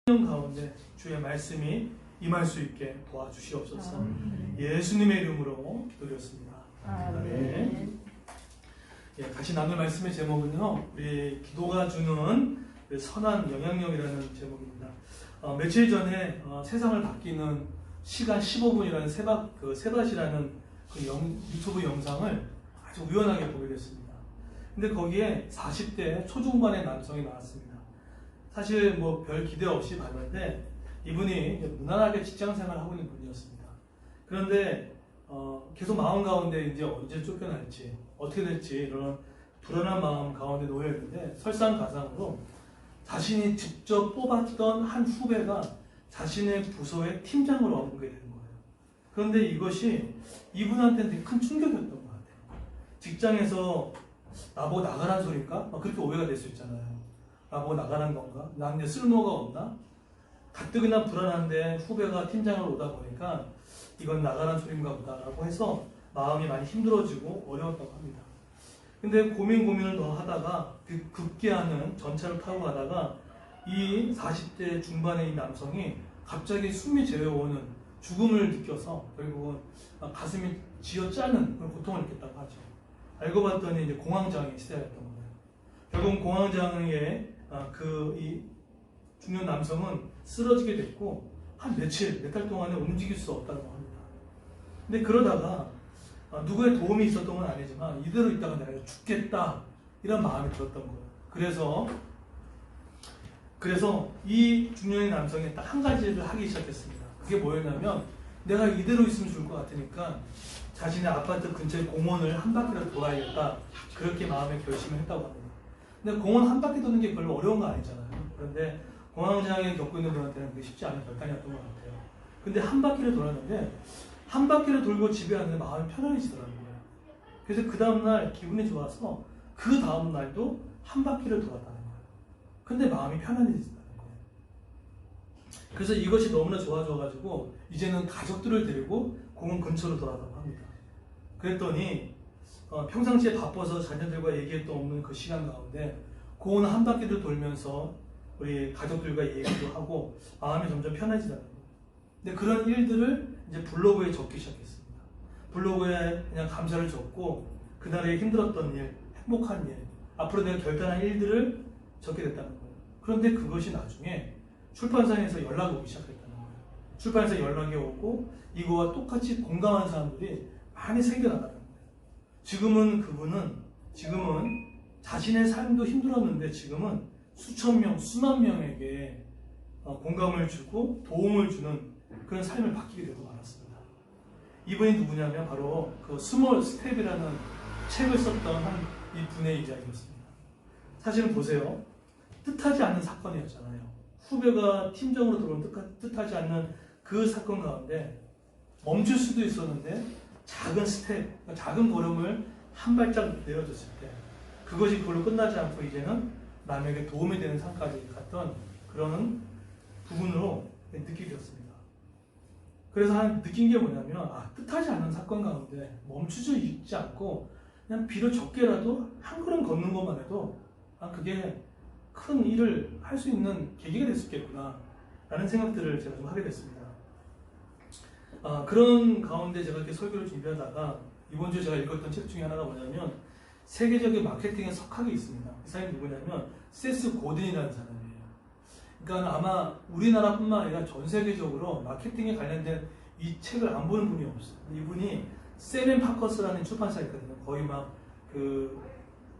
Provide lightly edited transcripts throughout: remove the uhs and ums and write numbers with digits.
성령 가운데 주의 말씀이 임할 수 있게 도와주시옵소서. 예수님의 이름으로 기도드렸습니다. 아멘. 예, 같이 나눌 말씀의 제목은요, 우리 기도가 주는 선한 영향력이라는 제목입니다. 며칠 전에 세상을 바뀌는 시간 15분이라는 세밭이라는 유튜브 영상을 아주 우연하게 보게 됐습니다. 근데 거기에 40대 초중반의 남성이 나왔습니다. 사실 뭐 별 기대 없이 봤는데 이분이 무난하게 직장 생활을 하고 있는 분이었습니다. 그런데 계속 마음 가운데 이제 언제 쫓겨날지 어떻게 될지 이런 불안한 마음 가운데 놓여 있는데 설상가상으로 자신이 직접 뽑았던 한 후배가 자신의 부서의 팀장으로 오게 되는 거예요. 그런데 이것이 이분한테는 되게 큰 충격이었던 것 같아요. 직장에서 나보고 나가라는 소리인가? 그렇게 오해가 될 수 있잖아요. 나보고 나가는 건가? 난 이제 쓸모가 없나? 가뜩이나 불안한데 후배가 팀장으로 오다 보니까 이건 나가라는 소리인가 보다라고 해서 마음이 많이 힘들어지고 어려웠다고 합니다. 근데 고민을 더 하다가 급기야는 전차를 타고 가다가 이 40대 중반의 이 남성이 갑자기 숨이 제어오는 죽음을 느껴서 결국은 가슴이 쥐어짜는 그런 고통을 느꼈다고 하죠. 알고 봤더니 이제 공황장애 시대였던 거예요. 결국 공황장애에 이 중년 남성은 쓰러지게 됐고 한 몇 달 동안에 움직일 수 없다고 합니다. 근데 그러다가 누구의 도움이 있었던 건 아니지만 이대로 있다가 내가 죽겠다 이런 마음이 들었던 거예요. 그래서 이 중년의 남성이 딱 한 가지를 하기 시작했습니다. 그게 뭐였냐면 내가 이대로 있으면 좋을 것 같으니까 자신의 아파트 근처의 공원을 한 바퀴를 돌아야겠다 그렇게 마음에 결심을 했다고 합니다. 근데 공원 한 바퀴 도는 게 별로 어려운 거 아니잖아요. 그런데 공황장애 겪고 있는 분한테는 그게 쉽지 않은 결단이었던 것 같아요. 근데 한 바퀴를 돌았는데 한 바퀴를 돌고 집에 왔는데 마음이 편안해지더라고요. 그래서 그 다음날 기분이 좋아서 그 다음날도 한 바퀴를 돌았다는 거예요. 근데 마음이 편안해지더라는 거예요. 그래서 이것이 너무나 좋아져가지고 이제는 가족들을 데리고 공원 근처로 돌아가고 합니다. 그랬더니 평상시에 바빠서 자녀들과 얘기했던 없는 그 시간 가운데 공원 한 바퀴를 돌면서 우리 가족들과 얘기도 하고 마음이 점점 편해지더라는 거예요. 근데 그런 일들을 이제 블로그에 적기 시작했습니다. 블로그에 그냥 감사를 적고 그날의 힘들었던 일, 행복한 일, 앞으로 내가 결단한 일들을 적게 됐다는 거예요. 그런데 그것이 나중에 출판사에서 연락이 오기 시작했다는 거예요. 출판사에 연락이 오고 이거와 똑같이 공감하는 사람들이 많이 생겨나가는 거예요. 지금은 자신의 삶도 힘들었는데 지금은 수천 명, 수만 명에게 공감을 주고 도움을 주는 그런 삶을 바뀌게 되고 말았습니다. 이분이 누구냐면 바로 그 스몰 스텝이라는 책을 썼던 이 분의 이야기였습니다. 사실은 보세요. 뜻하지 않는 사건이었잖아요. 후배가 팀장으로 들어온 뜻하지 않는 그 사건 가운데 멈출 수도 있었는데 작은 스텝, 작은 걸음을 한 발짝 내어줬을 때 그것이 그걸로 끝나지 않고 이제는 남에게 도움이 되는 상까지 갔던 그런 부분으로 느끼게 되었습니다. 그래서 느낀 게 뭐냐면 뜻하지 않은 사건 가운데 멈추지 있지 않고 그냥 비록 적게라도 한 걸음 걷는 것만 해도 그게 큰 일을 할 수 있는 계기가 될 수 있겠구나 라는 생각들을 제가 좀 하게 됐습니다. 그런 가운데 제가 이렇게 설교를 준비하다가 이번 주에 제가 읽었던 책 중에 하나가 뭐냐면 세계적인 마케팅의 석학이 있습니다. 그 사람이 누구냐면 세스 고든이라는 사람이에요. 그러니까 아마 우리나라뿐만 아니라 전 세계적으로 마케팅에 관련된 이 책을 안 보는 분이 없어요. 이분이 세븐 파커스라는 출판사가 있거든요. 거의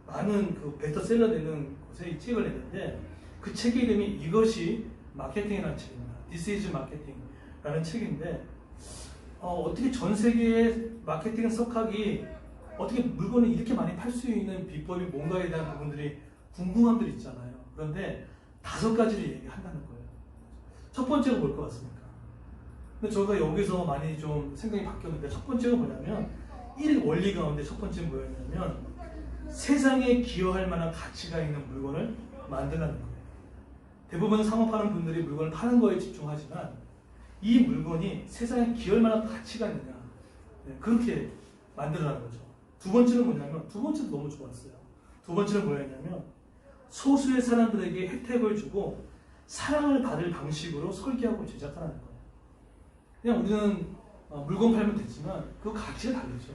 많은 베스트셀러 되는 곳에 이 책을 냈는데 그 책의 이름이 이것이 마케팅이라는 책입니다. This is Marketing라는 책인데 어떻게 전 세계의 마케팅 석학이 어떻게 물건을 이렇게 많이 팔 수 있는 비법이 뭔가에 대한 부분들이 궁금함들이 있잖아요. 그런데 5가지를 얘기한다는 거예요. 첫 번째가 뭘 것 같습니까? 근데 저희가 여기서 많이 좀 생각이 바뀌었는데 첫 번째가 뭐냐면 1원리 가운데 첫 번째는 뭐였냐면 세상에 기여할 만한 가치가 있는 물건을 만들라는 거예요. 대부분 상업하는 분들이 물건을 파는 거에 집중하지만 이 물건이 세상에 기여할 만한 가치가 있느냐 그렇게 만들라는 거죠. 두 번째는 뭐냐면 두 번째도 너무 좋았어요. 두 번째는 뭐였냐면 소수의 사람들에게 혜택을 주고 사랑을 받을 방식으로 설계하고 제작하라는 거예요. 그냥 우리는 물건 팔면 됐지만 그 가치가 다르죠.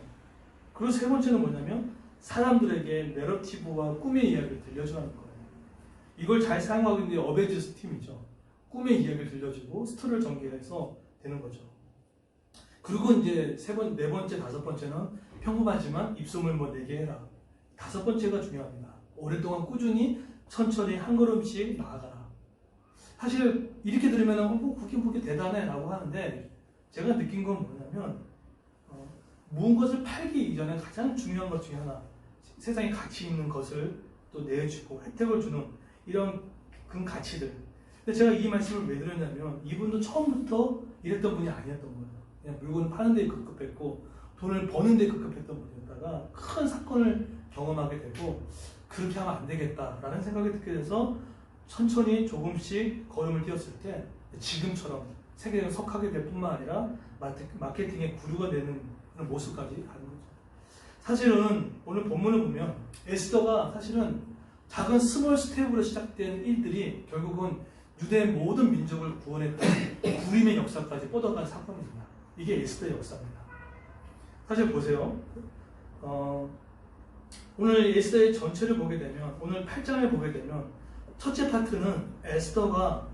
그리고 세 번째는 뭐냐면 사람들에게 내러티브와 꿈의 이야기를 들려주라는 거예요. 이걸 잘 사용하고 있는 게 어벤져스 팀이죠. 꿈의 이야기를 들려주고 스토리를 전개해서 되는 거죠. 그리고 이제 네 번째, 다섯 번째는 평범하지만 입소문 뭐 내게 해라. 다섯 번째가 중요합니다. 오랫동안 꾸준히 천천히 한 걸음씩 나아가라. 사실 이렇게 들으면 그게 대단해 라고 하는데 제가 느낀 건 뭐냐면 무언가를 팔기 이전에 가장 중요한 것 중에 하나, 세상에 가치 있는 것을 또 내주고 혜택을 주는 이런 그 가치들. 근데 제가 이 말씀을 왜 드렸냐면 이분도 처음부터 이랬던 분이 아니었던 거예요. 그냥 물건 파는 데 급급했고 돈을 버는 데 급급했던 분이었다가 큰 사건을 경험하게 되고 그렇게 하면 안 되겠다라는 생각이 듣게 돼서 천천히 조금씩 걸음을 띄웠을 때 지금처럼 세계에 석하게 될 뿐만 아니라 마케팅의 구루가 되는 그런 모습까지 가는 거죠. 사실은 오늘 본문을 보면 에스더가 사실은 작은 스몰 스텝으로 시작된 일들이 결국은 유대의 모든 민족을 구원했던 구림의 역사까지 뻗어간 사건입니다. 이게 에스더의 역사입니다. 사실 보세요. 오늘 에스더의 전체를 보게 되면, 오늘 8장을 보게 되면 첫째 파트는 에스더가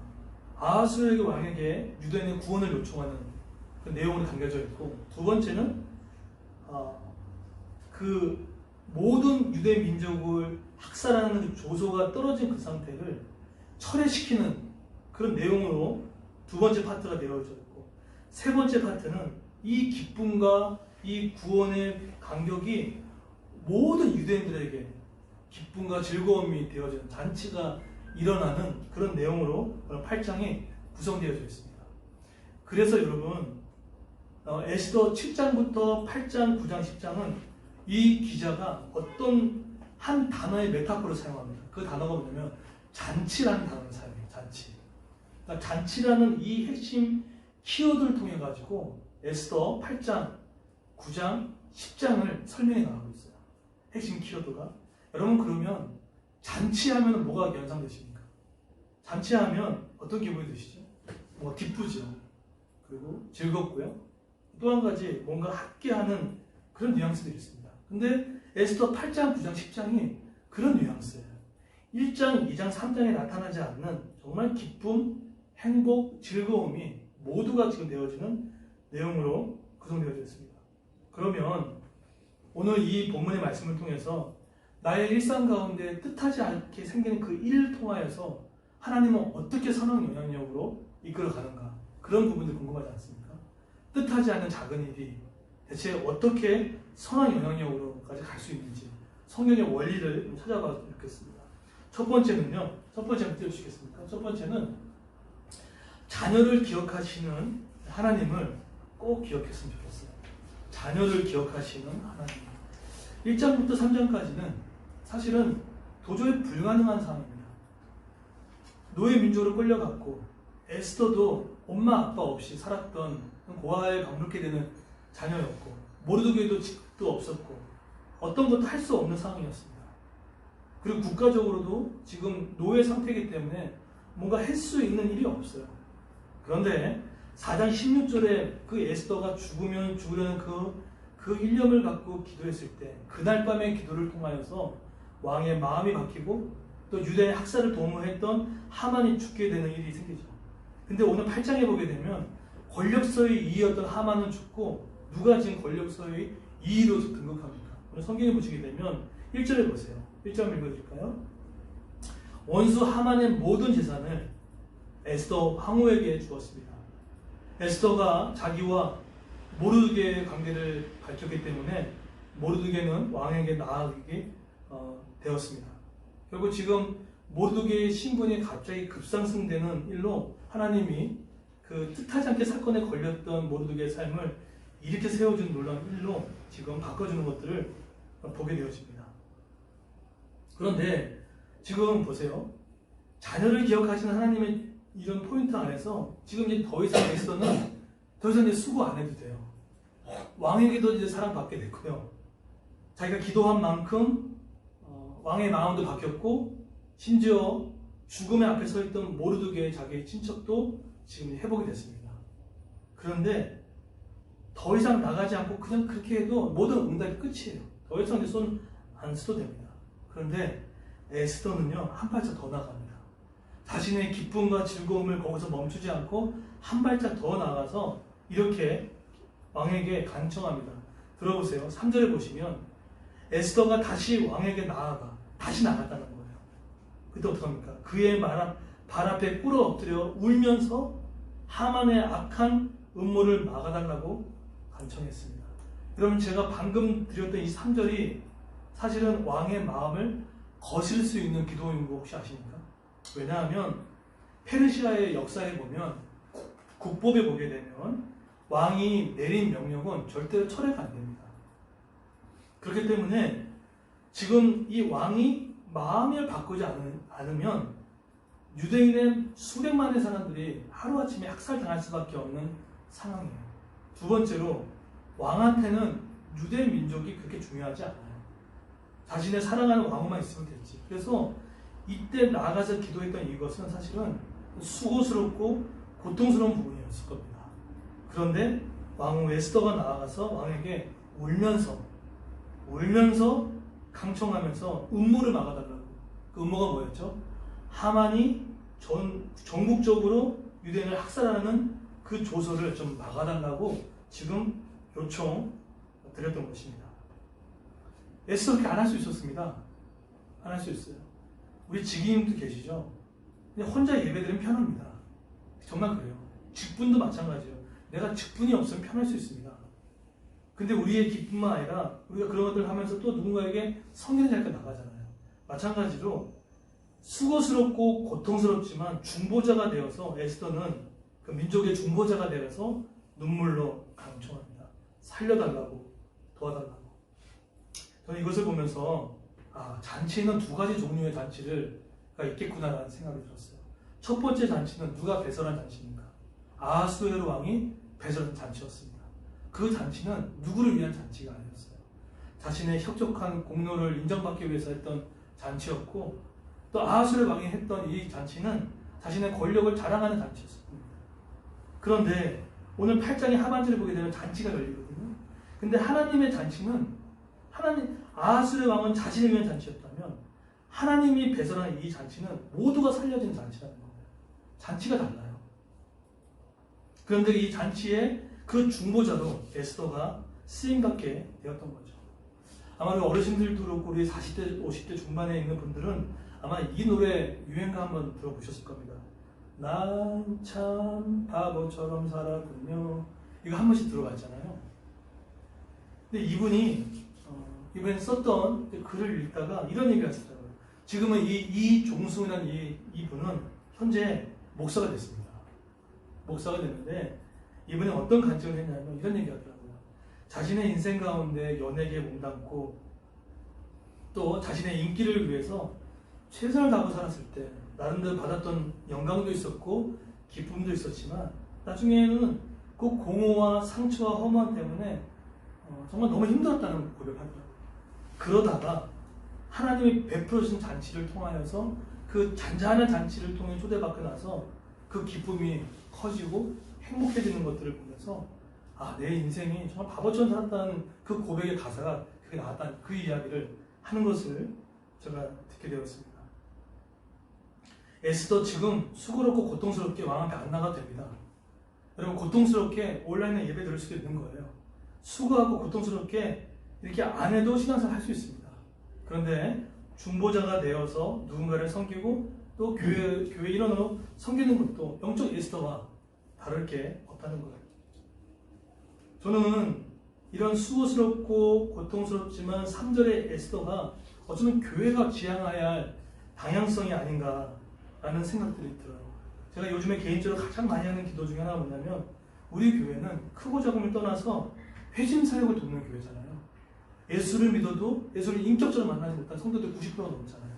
아하수에게 왕에게 유대인의 구원을 요청하는 그 내용으로 담겨져 있고, 두 번째는 그 모든 유대 민족을 학살하는 그 조소가 떨어진 그 상태를 철회시키는 그런 내용으로 두 번째 파트가 되어져 있고, 세 번째 파트는 이 기쁨과 이 구원의 간격이 모든 유대인들에게 기쁨과 즐거움이 되어지는 잔치가 일어나는 그런 내용으로 8장이 구성되어져 있습니다. 그래서 여러분 에스더 7장부터 8장, 9장, 10장은 이 기자가 어떤 한 단어의 메타포를 사용합니다. 그 단어가 뭐냐면 잔치라는 단어를 사용해요. 잔치. 그러니까 잔치라는 이 핵심 키워드를 통해 가지고 에스더 8장, 9장, 10장을 설명해 나가고 있어요. 핵심 키워드가. 여러분 그러면 잔치하면 뭐가 연상되십니까? 잔치하면 어떤 기분이 드시죠? 뭐 기쁘죠. 그리고 즐겁고요. 또 한 가지 뭔가 함께하는 그런 뉘앙스들이 있습니다. 근데 에스더 8장, 9장, 10장이 그런 뉘앙스예요. 1장, 2장, 3장에 나타나지 않는 정말 기쁨, 행복, 즐거움이 모두가 지금 되어지는 내용으로 구성되어져 있습니다. 그러면 오늘 이 본문의 말씀을 통해서 나의 일상 가운데 뜻하지 않게 생기는 그 일을 통하여서 하나님은 어떻게 선한 영향력으로 이끌어 가는가, 그런 부분들 궁금하지 않습니까? 뜻하지 않는 작은 일이 대체 어떻게 선한 영향력으로까지 갈 수 있는지 성경의 원리를 찾아봐 보겠습니다. 첫 번째는요, 첫 번째 한번 띄워주시겠습니까? 첫 번째는 자녀를 기억하시는 하나님을 꼭 기억했으면 좋겠어요. 자녀를 기억하시는 하나님. 1장부터 3장까지는 사실은 도저히 불가능한 상황입니다. 노예 민족으로 끌려갔고 에스더도 엄마 아빠 없이 살았던 고아에 방불케 되는 자녀였고 모르드게도 직도 없었고 어떤 것도 할 수 없는 상황이었습니다. 그리고 국가적으로도 지금 노예 상태이기 때문에 뭔가 할 수 있는 일이 없어요. 그런데 4장 16절에 그 에스더가 죽으면 죽으려는 그 일념을 갖고 기도했을 때 그날 밤의 기도를 통하여서 왕의 마음이 바뀌고 또 유대의 학살을 도모했던 하만이 죽게 되는 일이 생기죠. 근데 오늘 8장에 보게 되면 권력서의 2위였던 하만은 죽고 누가 지금 권력서의 2위로 등극합니까? 오늘 성경에 보시게 되면 1절에 보세요. 1절 읽어드릴까요? 원수 하만의 모든 재산을 에스더 황후에게 주었습니다. 에스더가 자기와 모르드게의 관계를 밝혔기 때문에 모르드게는 왕에게 나아가게 되었습니다. 결국 지금 모르드게의 신분이 갑자기 급상승되는 일로 하나님이 그 뜻하지 않게 사건에 걸렸던 모르드게의 삶을 이렇게 세워준 놀라운 일로 지금 바꿔주는 것들을 보게 되어집니다. 그런데 지금 보세요. 자녀를 기억하시는 하나님의 이런 포인트 안에서 지금 이제 더 이상 에스더는 더 이상 이제 수고 안 해도 돼요. 왕에게도 이제 사랑받게 됐고요. 자기가 기도한 만큼 왕의 마음도 바뀌었고 심지어 죽음의 앞에 서 있던 모르드게의 자기의 친척도 지금 회복이 됐습니다. 그런데 더 이상 나가지 않고 그냥 그렇게 해도 모든 응답이 끝이에요. 더 이상 손 안 써도 됩니다. 그런데 에스더는요, 한 발짝 더 나갑니다. 자신의 기쁨과 즐거움을 거기서 멈추지 않고 한 발짝 더 나가서 이렇게 왕에게 간청합니다. 들어보세요. 3절에 보시면 에스더가 다시 왕에게 다시 나갔다는 거예요. 그때 어떡합니까? 그의 발 앞에 꿇어 엎드려 울면서 하만의 악한 음모를 막아달라고 간청했습니다. 여러분, 제가 방금 드렸던 이 3절이 사실은 왕의 마음을 거실 수 있는 기도인 거 혹시 아십니까? 왜냐하면 페르시아의 역사에 보면 국법에 보게 되면 왕이 내린 명령은 절대로 철회가 안 됩니다. 그렇기 때문에 지금 이 왕이 마음을 바꾸지 않으면 유대인의 수백만의 사람들이 하루아침에 학살당할 수밖에 없는 상황이에요. 두 번째로 왕한테는 유대 민족이 그렇게 중요하지 않아요. 자신의 사랑하는 왕후만 있으면 됐지. 그래서 이때 나아가서 기도했던 이것은 사실은 수고스럽고 고통스러운 부분이었을 겁니다. 그런데 왕후 에스더가 나아가서 왕에게 울면서 강청하면서 음모를 막아달라고. 그 음모가 뭐였죠? 하만이 전국적으로 유대인을 학살하는 그 조서를 좀 막아달라고 지금 요청 드렸던 것입니다. 에스더 그렇게 안 할 수 있었습니다. 안 할 수 있어요. 우리 지기님도 계시죠? 그냥 혼자 예배드리면 편합니다. 정말 그래요. 직분도 마찬가지예요. 내가 직분이 없으면 편할 수 있습니다. 근데 우리의 기쁨만 아니라 우리가 그런 것들을 하면서 또 누군가에게 성경의 자리가 나가잖아요. 마찬가지로 수고스럽고 고통스럽지만 중보자가 되어서 에스더는 그 민족의 중보자가 되어서 눈물로 강청합니다. 살려달라고, 도와달라고. 저는 이것을 보면서 잔치에는 두 가지 종류의 잔치가 있겠구나라는 생각이 들었어요. 첫 번째 잔치는 누가 배설한 잔치입니까? 아하수에로 왕이 배설한 잔치였습니다. 그 잔치는 누구를 위한 잔치가 아니었어요. 자신의 혁족한 공로를 인정받기 위해서 했던 잔치였고, 또 아하수에로 왕이 했던 이 잔치는 자신의 권력을 자랑하는 잔치였습니다. 그런데 오늘 8장의 하반절을 보게 되면 잔치가 열리거든요. 근데 하나님의 잔치는 아하수의 왕은 자신을 위한 잔치였다면 하나님이 배설한 이 잔치는 모두가 살려진 잔치라는 거예요. 잔치가 달라요. 그런데 이 잔치에 그 중보자로 에스더가 쓰임받게 되었던 거죠. 아마 우리 어르신들도 그렇고 우리 40대, 50대 중반에 있는 분들은 아마 이 노래 유행가 한번 들어보셨을 겁니다. 난 참 바보처럼 살았군요. 이거 한 번씩 들어봤잖아요. 근데 이분이 썼던 글을 읽다가 이런 얘기가 있었어요. 지금은 이 종승이라는 이분은 현재 목사가 됐습니다. 목사가 됐는데 이분이 어떤 간증을 했냐면 이런 얘기 하더라고요. 자신의 인생 가운데 연예계에 몸담고 또 자신의 인기를 위해서 최선을 다하고 살았을 때 나름대로 받았던 영광도 있었고 기쁨도 있었지만 나중에는 그 공허와 상처와 허무함 때문에 정말 너무 힘들었다는 고백을 하더라고요. 그러다가 하나님이 베풀어주신 잔치를 통하여서 그 잔잔한 잔치를 통해 초대받고 나서 그 기쁨이 커지고 행복해지는 것들을 보면서 내 인생이 정말 바보처럼 살았다는 그 고백의 가사가 그게 나왔다는 그 이야기를 하는 것을 제가 듣게 되었습니다. 에스더 지금 수고롭고 고통스럽게 왕 앞에 안 나가도 됩니다. 여러분, 고통스럽게 온라인에 예배 드릴 수도 있는 거예요. 수고하고 고통스럽게 이렇게 안 해도 신앙생활 할 수 있습니다. 그런데 중보자가 되어서 누군가를 섬기고 또 교회 일원으로 섬기는 것도 영적 에스더와 다를 게 없다는 거예요. 저는 이런 수고스럽고 고통스럽지만 3절의 에스더가 어쩌면 교회가 지향해야 할 방향성이 아닌가라는 생각들이 들어요. 제가 요즘에 개인적으로 가장 많이 하는 기도 중에 하나가 뭐냐면 우리 교회는 크고 작음을 떠나서 회심 사역을 돕는 교회잖아요. 예수를 믿어도 예수를 인격적으로 만나지 못한 성도들 90%가 넘잖아요.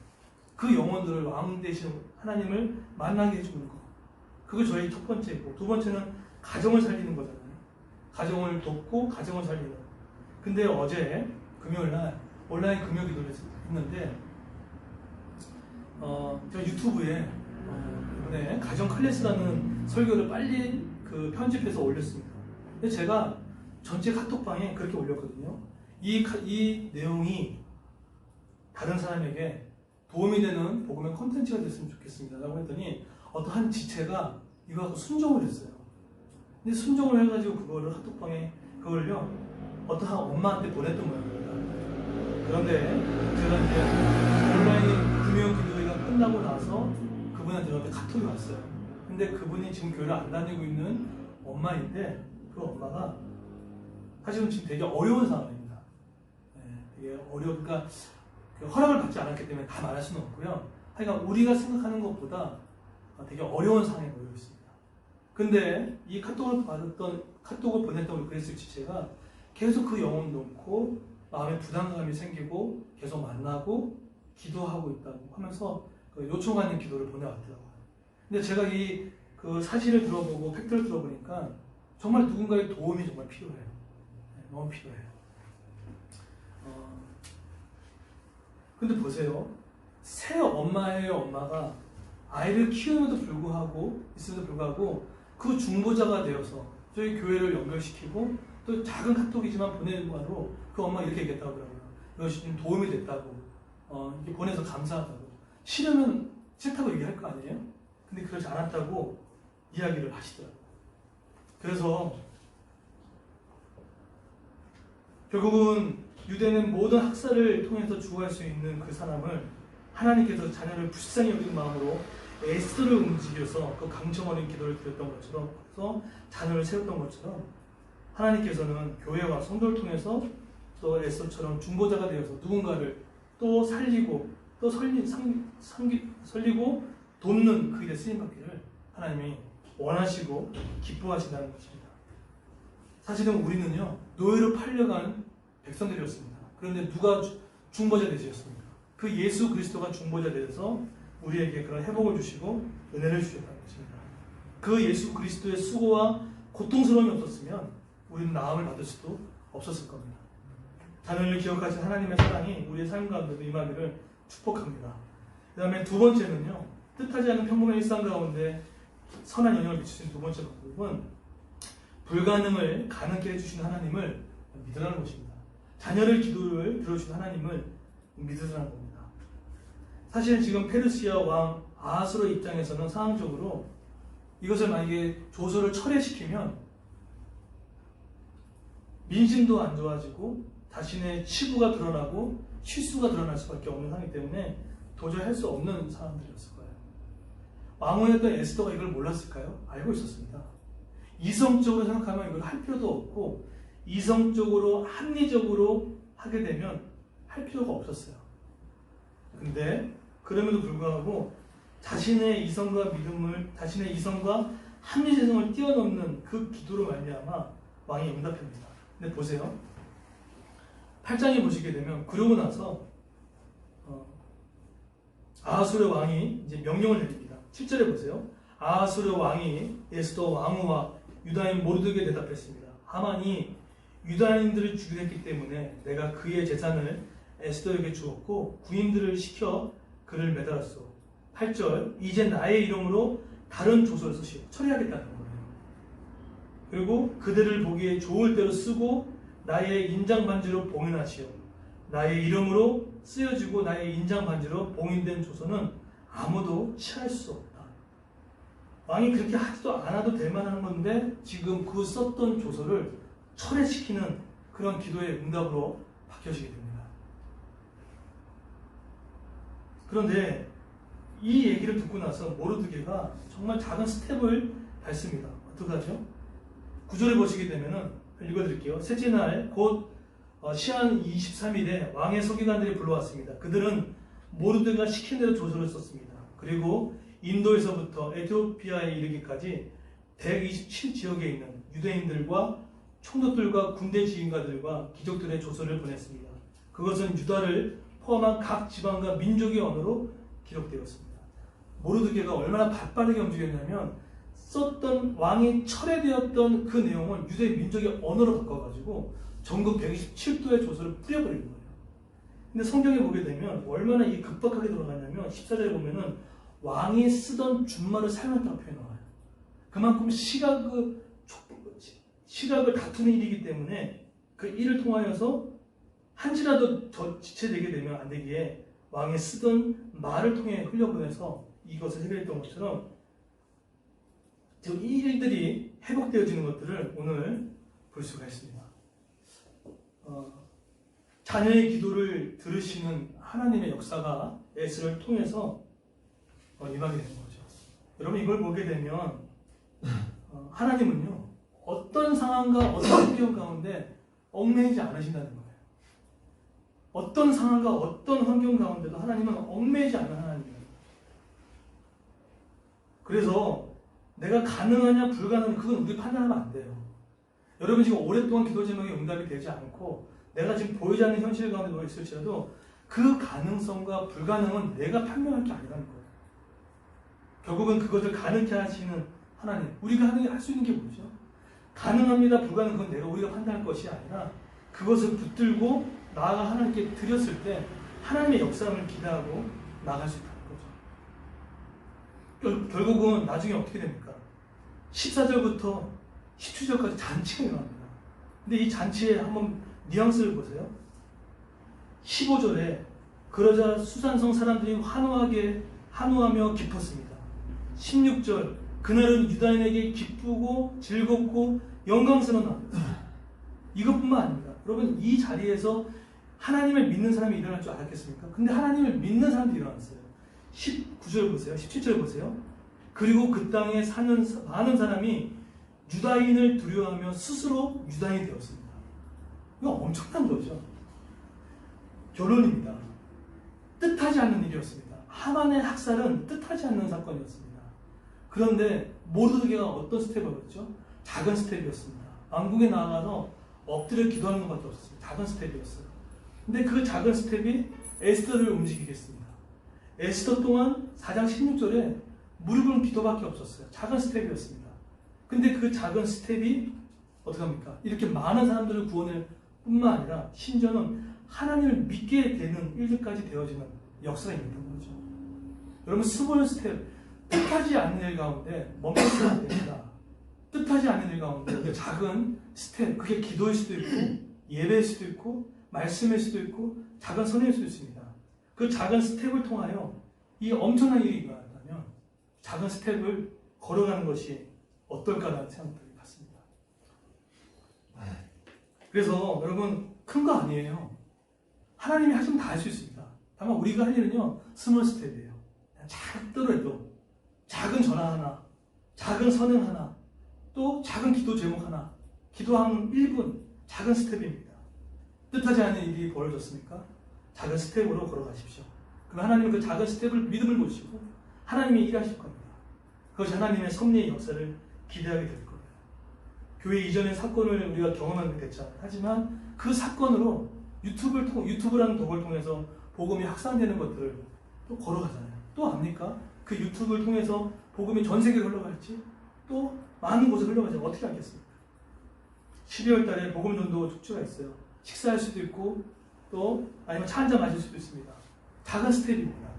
그 영혼들을 왕 되신 하나님을 만나게 해주는 거. 그게 저희 첫 번째고, 두 번째는 가정을 살리는 거잖아요. 가정을 돕고 가정을 살리는. 근데 어제 금요일날 온라인 금요 기도를 했는데 제가 유튜브에 이번에 가정 클래스라는 설교를 빨리 그 편집해서 올렸습니다. 근데 제가 전체 카톡방에 그렇게 올렸거든요. 이 내용이 다른 사람에게 도움이 되는 복음의 콘텐츠가 됐으면 좋겠습니다. 라고 했더니 어떤 한 지체가 이거 갖고 순종을 했어요. 근데 순종을 해가지고 그거를 카톡방에 그걸요 어떤 한 엄마한테 보냈던 모양입니다. 그런데 제가 이제 온라인 금요 기도회가 끝나고 나서 그분한테 저한테 카톡이 왔어요. 근데 그분이 지금 교회를 안 다니고 있는 엄마인데 그 엄마가 사실은 지금 되게 어려운 상황입니다. 되게 어려우니까 허락을 받지 않았기 때문에 다 말할 수는 없고요. 하여간 우리가 생각하는 것보다 되게 어려운 상황에 놓여 있습니다. 근데 이 카톡을 보냈던 우리 그리스 지체가 계속 그 영혼 놓고 마음에 부담감이 생기고 계속 만나고 기도하고 있다고 하면서 그 요청하는 기도를 보내왔더라고요. 근데 제가 이 그 사실을 들어보고 팩트를 들어보니까 정말 누군가의 도움이 정말 필요해요. 너무 필요해요. 근데 보세요. 새 엄마의 엄마가 아이를 키우면도 불구하고 그 중보자가 되어서 저희 교회를 연결시키고 또 작은 카톡이지만 보내는 바로 그 엄마가 이렇게 얘기했다고 하더라고요. 이것이 좀 도움이 됐다고 이렇게 보내서 감사하다고. 싫으면 싫다고 얘기할 거 아니에요? 근데 그러지 않았다고 이야기를 하시더라고요. 그래서 결국은 유대는 모든 학살을 통해서 주고할 수 있는 그 사람을 하나님께서 자녀를 불쌍히 여긴 마음으로 에스더를 움직여서 그 강청 어린 기도를 드렸던 것처럼 그래서 자녀를 세웠던 것처럼 하나님께서는 교회와 성도를 통해서 또 에스더처럼 중보자가 되어서 누군가를 또 살리고 또 설리고 돕는 그 일에 쓰임받기를 하나님이 원하시고 기뻐하신다는 것입니다. 사실은 우리는요 노예로 팔려간 백성들이었습니다. 그런데 누가 중보자 되셨습니까? 그 예수 그리스도가 중보자 되어서 우리에게 그런 회복을 주시고 은혜를 주셨다는 것입니다. 그 예수 그리스도의 수고와 고통스러움이 없었으면 우리는 나음을 받을 수도 없었을 겁니다. 자녀를 기억하신 하나님의 사랑이 우리의 삶 가운데도 임하기를 축복합니다. 그 다음에 두 번째는요 뜻하지 않은 평범한 일상 가운데 선한 영향을 미치는 두 번째 방법은 불가능을 가능케 해주신 하나님을 믿으라는 것입니다. 자녀를 기도를 들어주신 하나님을 믿으라는 겁니다. 사실 지금 페르시아 왕 아하스로 입장에서는 상황적으로 이것을 만약에 조서를 철회시키면 민심도 안 좋아지고 자신의 치부가 드러나고 실수가 드러날 수밖에 없는 상황이기 때문에 도저히 할 수 없는 상황들이었을 거예요. 왕후였던 에스더가 이걸 몰랐을까요? 알고 있었습니다. 이성적으로 생각하면 이걸 할 필요도 없고 이성적으로 합리적으로 하게 되면 할 필요가 없었어요. 근데 그럼에도 불구하고 자신의 이성과 합리성을 뛰어넘는 그 기도로 말미암아 왕이 응답합니다. 근데 보세요. 8장에 보시게 되면 그러고 나서 아하수르 왕이 이제 명령을 내립니다. 7절에 보세요. 아하수르 왕이 에스더 왕후와 유다인 모르드게 대답했습니다. 하만이 유다인들을 죽이려 했기 때문에 내가 그의 재산을 에스더에게 주었고 구인들을 시켜 그를 매달았소. 8절 이제 나의 이름으로 다른 조서를 쓰시오. 처리하겠다는 거예요. 그리고 그들을 보기에 좋을 대로 쓰고 나의 인장 반지로 봉인하시오. 나의 이름으로 쓰여지고 나의 인장 반지로 봉인된 조서는 아무도 취할 수 없다. 왕이 그렇게 하지도 않아도 될 만한 건데 지금 그 썼던 조서를 철회시키는 그런 기도의 응답으로 바뀌어지게 됩니다. 그런데 이 얘기를 듣고 나서 모르드게가 정말 작은 스텝을 밟습니다. 어떻게 하죠? 9절에 보시게 되면은 읽어드릴게요. 셋째 날 곧 시한 23일에 왕의 서기관들이 불러왔습니다. 그들은 모르드게가 시킨 대로 조서를 썼습니다. 그리고 인도에서부터 에티오피아에 이르기까지 127지역에 있는 유대인들과 총독들과 군대 지휘관들과 귀족들의 조서를 보냈습니다. 그것은 유다를 포함한 각 지방과 민족의 언어로 기록되었습니다. 모르드게가 얼마나 바빠르게 움직였냐면 썼던 왕이 철회되었던 그 내용을 유대 민족의 언어로 바꿔가지고 전국 127도의 조서를 뿌려버린 거예요. 근데 성경에 보게 되면 얼마나 이 급박하게 돌아가냐면 14절에 보면은 왕이 쓰던 준말을 사용했다고 표현해요. 그만큼 시각을 다투는 일이기 때문에 그 일을 통하여서 한지라도 지체되게 되면 안 되기에 왕이 쓰던 말을 통해 흘려보내서 이것을 해결했던 것처럼 지금 이 일들이 회복되어지는 것들을 오늘 볼 수가 있습니다. 자녀의 기도를 들으시는 하나님의 역사가 에스를 통해서 임하게 되는 거죠. 여러분 이걸 보게 되면 하나님은요 어떤 상황과 어떤 환경 가운데 얽매이지 않으신다는 거예요. 어떤 상황과 어떤 환경 가운데도 하나님은 얽매이지 않는 하나님이에요. 그래서 내가 가능하냐 불가능하냐 그건 우리 판단하면 안 돼요. 여러분 지금 오랫동안 기도 제목이 응답이 되지 않고 내가 지금 보이지 않는 현실 가운데 놓여 있을지라도 그 가능성과 불가능은 내가 판명할 게 아니라는 거예요. 결국은 그것을 가능케 하시는 하나님. 우리가 할 수 있는 게 뭐죠? 가능합니다, 불가능 그건 우리가 판단할 것이 아니라 그것을 붙들고 나아가 하나님께 드렸을 때 하나님의 역사를 기대하고 나갈 수 있다는 거죠. 결국은 나중에 어떻게 됩니까? 14절부터 17절까지 잔치가 일어납니다. 근데 이 잔치에 한번 뉘앙스를 보세요. 15절에 그러자 수산성 사람들이 환호하며 기뻤습니다. 16절 그날은 유다인에게 기쁘고 즐겁고 영광스러운 날이었습니다. 이것뿐만 아닙니다. 여러분 이 자리에서 하나님을 믿는 사람이 일어날 줄 알았겠습니까? 근데 하나님을 믿는 사람들이 일어났어요. 19절 보세요. 17절 보세요. 그리고 그 땅에 사는 많은 사람이 유다인을 두려워하며 스스로 유다인이 되었습니다. 이거 엄청난 거죠. 결론입니다. 뜻하지 않는 일이었습니다. 하만의 학살은 뜻하지 않는 사건이었습니다. 그런데 모르드게가 어떤 스텝이었죠? 작은 스텝이었습니다. 왕궁에 나아가서 엎드려 기도하는 것밖에 없었습니다. 작은 스텝이었어요. 근데 그 작은 스텝이 에스더를 움직이게 했습니다. 에스더 또한 4장 16절에 무릎은 기도밖에 없었어요. 작은 스텝이었습니다. 근데 그 작은 스텝이 어떻게 합니까? 이렇게 많은 사람들을 구원할 뿐만 아니라 심지어는 하나님을 믿게 되는 일들까지 되어지는 역사가 있는 거죠. 여러분 스몰 스텝, 뜻하지 않는 일 가운데 멈춰서는 안 됩니다. 뜻하지 않는 일 가운데 그 작은 스텝, 그게 기도일 수도 있고 예배일 수도 있고 말씀일 수도 있고 작은 선행일 수도 있습니다. 그 작은 스텝을 통하여 이 엄청난 일이 일어난다면 작은 스텝을 걸어가는 것이 어떨까라는 생각들이 같습니다. 그래서 여러분 큰 거 아니에요. 하나님이 하시면 다 할 수 있습니다. 다만 우리가 할 일은요 스몰 스텝이에요. 작더라도 작은 전화 하나, 작은 선행 하나, 또 작은 기도 제목 하나, 기도하는 1분 작은 스텝입니다. 뜻하지 않은 일이 벌어졌습니까? 작은 스텝으로 걸어가십시오. 그럼 하나님은 그 작은 스텝을 믿음을 보시고 하나님이 일하실 겁니다. 그것이 하나님의 섭리의 역사를 기대하게 될 거예요. 교회 이전의 사건을 우리가 경험하게 됐잖아요. 하지만 그 사건으로 유튜브라는 도구를 통해서 복음이 확산되는 것들을 또 걸어가잖아요. 또 압니까? 그 유튜브를 통해서 복음이 전 세계에 흘러갈지 또 많은 곳에 흘러가지 어떻게 알겠습니까? 12월 달에 복음 전도 축제가 있어요. 식사할 수도 있고 또 아니면 차 한잔 마실 수도 있습니다. 작은 스텝입니다.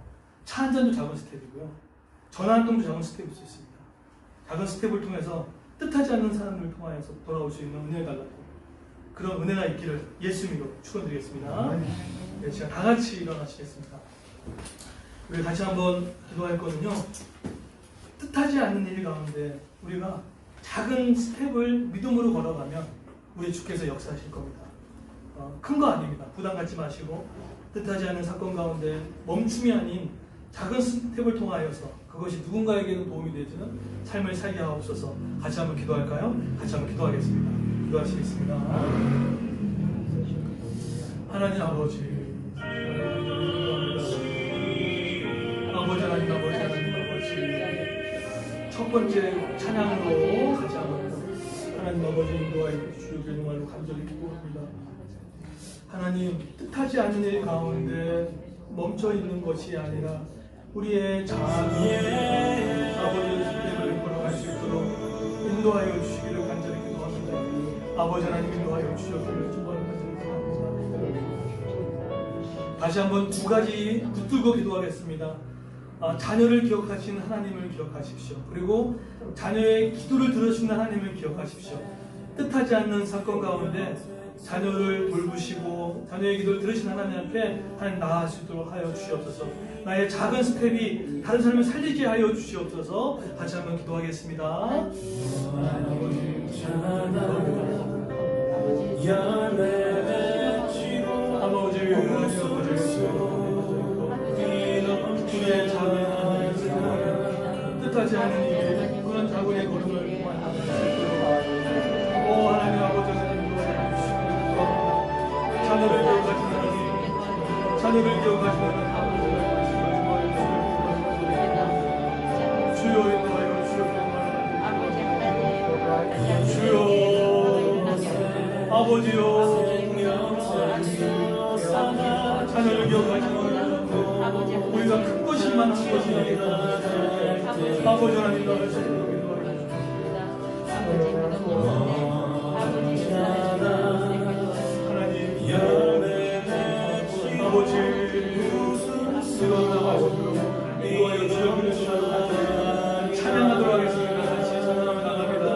차 한잔도 작은 스텝이고요. 전화 한 통도 작은 스텝일 수 있습니다. 작은 스텝을 통해서 뜻하지 않는 사람을 통하여서 돌아올 수 있는 은혜를 달라고 그런 은혜가 있기를 예수님으로 축원드리겠습니다. 네, 제가 다 같이 일어나시겠습니다. 우리 같이 한번 기도할 거는요. 뜻하지 않는 일 가운데 우리가 작은 스텝을 믿음으로 걸어가면 우리 주께서 역사하실 겁니다. 큰 거 아닙니다. 부담 갖지 마시고 뜻하지 않은 사건 가운데 멈춤이 아닌 작은 스텝을 통하여서 그것이 누군가에게도 도움이 되지는 삶을 살게 하옵소서. 같이 한번 기도할까요? 같이 한번 기도하겠습니다. 기도하시겠습니다. 하나님 아버지, 아버지 하나님 아버지 첫 번째 찬양으로 같이 한번 하나님 아버지 인도하여 주시길 정말로 간절히 기도합니다. 하나님 뜻하지 않는 일 가운데 멈춰 있는 것이 아니라 우리의 자아의 아버지의 스텝을 걸어갈 수 있도록 인도하여 주시기를 간절히 기도합니다. 아버지 하나님 인도하여 주시옵기를 정말로 간절히 기도합니다. 다시 한번 두 가지 붙들고 기도하겠습니다. 자녀를 기억하시는 하나님을 기억하십시오. 그리고 자녀의 기도를 들으시는 하나님을 기억하십시오. 뜻하지 않는 사건 가운데 자녀를 돌보시고 자녀의 기도를 들으신 하나님 앞에 하나님 나아갈 수 있도록 하여 주시옵소서. 나의 작은 스텝이 다른 사람을 살리게 하여 주시옵소서. 같이 한번 기도하겠습니다. 아버지, 주의 작은 뜻하지 않은 일, 그런 작은의 걸음을 오 하나님 아버지, 자녀를 기억하시는 하나님, 자녀를 기억하시는 하나님, 주여 인도하여 주여 아버지요, 자녀를 기억하시는 하나님, 우리가 큰 것이만 한 것이 아니라 아버지 하나님 나를 아버지 인도하여 주여 찬양하도록 하겠습니다. 같이 찬양하며 나갑니다.